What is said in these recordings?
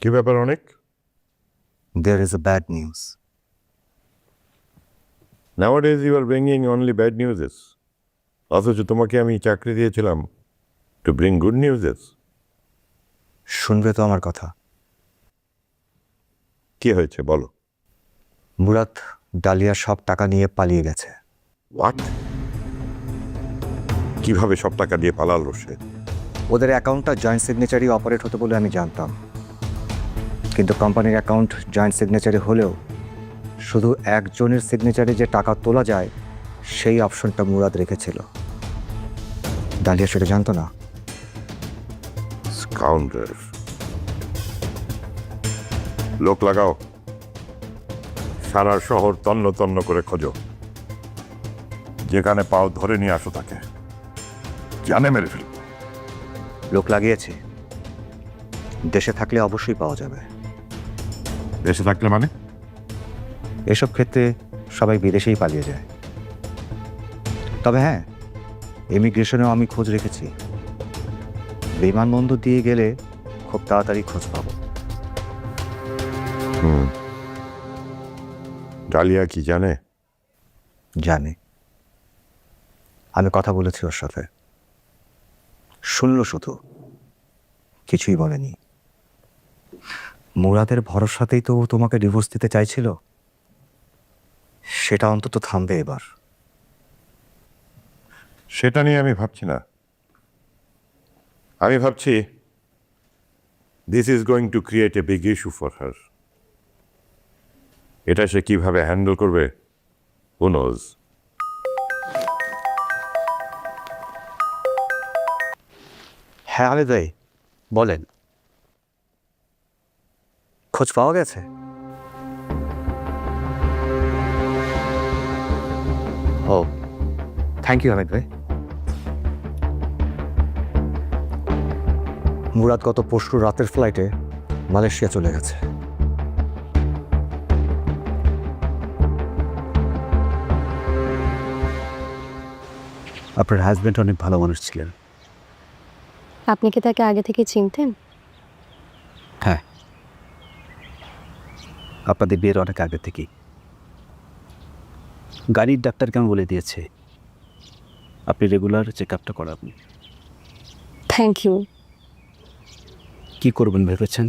কি ব্যাপার অনেক? There is a bad news. Nowadays you are bringing only bad news. অথচ তোমাকে আমি চাকরি দিয়েছিলাম to bring good news. শুনবে তো আমার কথা। কি হয়েছে বলো? মুরাদ ডালিয়া সব টাকা নিয়ে পালিয়ে গেছে। হোয়াট? কিভাবে সব টাকা দিয়ে পালালো সে? ওদের অ্যাকাউন্টটা জয়েন্ট সিগনেচারই অপারেট হতে বলে আমি জানতাম, কিন্তু কোম্পানির অ্যাকাউন্ট জয়েন্ট সিগনেচারে হলেও শুধু একজনের সিগনেচারে যে টাকা তোলা যায় সেই অপশনটা মুরাদ রেখেছিল। ডালিয়া সেটা জানতো না। স্কাউন্ডার। লোক লাগাও, সারা শহর তন্ন তন্ন করে খোঁজো, যেখানে পাও ধরে নিয়ে আসো তাকে, জানে মেরে ফেল। লোক লাগিয়েছে, দেশে থাকলে অবশ্যই পাওয়া যাবে। দেশে থাকলে মানে? এসব ক্ষেত্রে সবাই বিদেশেই পালিয়ে যায়। তবে হ্যাঁ, ইমিগ্রেশনেও আমি খোঁজ রেখেছি। বিমানবন্দর দিয়ে গেলে খুব তাড়াতাড়ি খোঁজ পাবো। ডালিয়া কি জানে? জানে। আমি কথা বলেছি ওর সাথে, শুনলো শুধু, কিছুই বলেনি। মুরাদের ভরসাতেই তো ও তোমাকে ডিভোর্স দিতে চাইছিল, সেটা অন্তত থামবে এবার। সেটা নিয়ে আমি ভাবছি না। আমি ভাবছি this is going to create a big issue for her. এটা সে কিভাবে হ্যান্ডেল করবে, হু নোজ। হ্যাঁ আলে ভাই বলেন, খোঁজ পাওয়া গেছে? ও থ্যাংক ইউ হামিদ ভাই। মুরাদ গত পরশু রাতের ফ্লাইটে মালয়েশিয়া চলে গেছে। আপনার হাজব্যান্ড অনেক ভালো মানুষ ছিলেন। আপনি কি তাকে আগে থেকে চিনতেন? হ্যাঁ, আপনাদের বিয়ের অনেক আগে থেকেই। গাড়ির ডাক্তারকে আমি বলে দিয়েছে আপনি রেগুলার চেক আপটা করাবেন। Thank you. কি করবেন ভেবেছেন?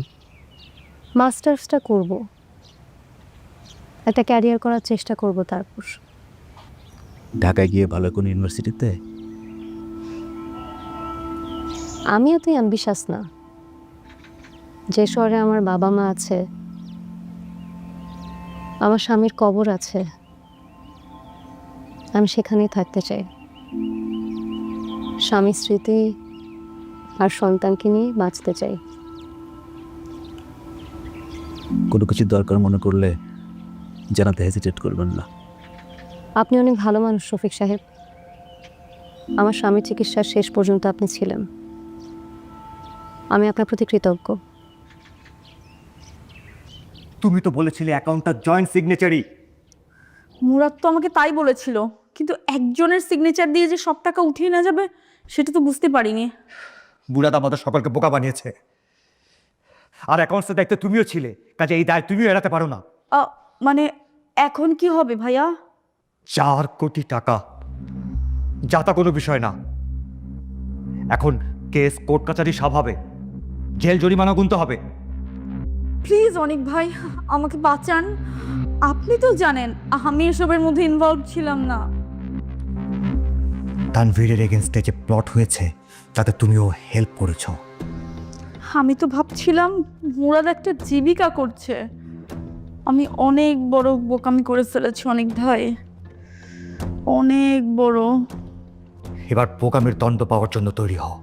মাস্টার্সটা করব, একটা ক্যারিয়ার করার চেষ্টা করব। তারপর ঢাকায় গিয়ে ভালো কোনো ইউনিভার্সিটিতে? আমিও তো অ্যাম্বিশাস না। যে শহরে আমার বাবা মা আছে, আমার স্বামীর কবর আছে, আমি সেখানেই থাকতে চাই। স্বামী স্মৃতি আর সন্তানকে নিয়ে বাঁচতে চাই। কোনো কিছু দরকার মনে করলে জানাতে হেজিটেট করবেন না। আপনি অনেক ভালো মানুষ রফিক সাহেব। আমার স্বামীর চিকিৎসার শেষ পর্যন্ত আপনি ছিলেন। আমি আপনার প্রতি কৃতজ্ঞ। তুমি তো বলেছিলে অ্যাকাউন্টটা জয়েন্ট সিগনেচারি। মুরাদ তো আমাকে তাই বলেছিল, কিন্তু একজনের সিগনেচার দিয়ে যে সব টাকা উঠিয়ে না যাবে সেটা তো বুঝতে পারিনি। মুরাদ আমাদের সকলকে বোকা বানিয়েছে। আর অ্যাকাউন্টসের দায়িত্বে তুমিও ছিলে, কাজে এই দায় তুমিও এড়াতে পারো না। মানে এখন কি হবে ভাইয়া? 4 কোটি টাকা, যা তা কোনো বিষয় না। এখন কেস কোর্ট কাচারি সব হবে, জেল জরিমানা গুনতে হবে। প্লিজ অনিক ভাই, আমাকে বাঁচান। আপনি তো জানেন আমি এসবের মধ্যে ইনভলভ ছিলাম না। তানভীরের এগেনস্টে যে প্লট হয়েছে তাতে তুমিও হেল্প করেছো। আমি তো ভাবছিলাম মুরাদ একটা জীবিকা করছে। আমি অনেক বড় বোকামি করে ফেলেছি অনিক ভাই, অনেক বড়। এবার বোকামির দণ্ড পাওয়ার জন্য তৈরি হও।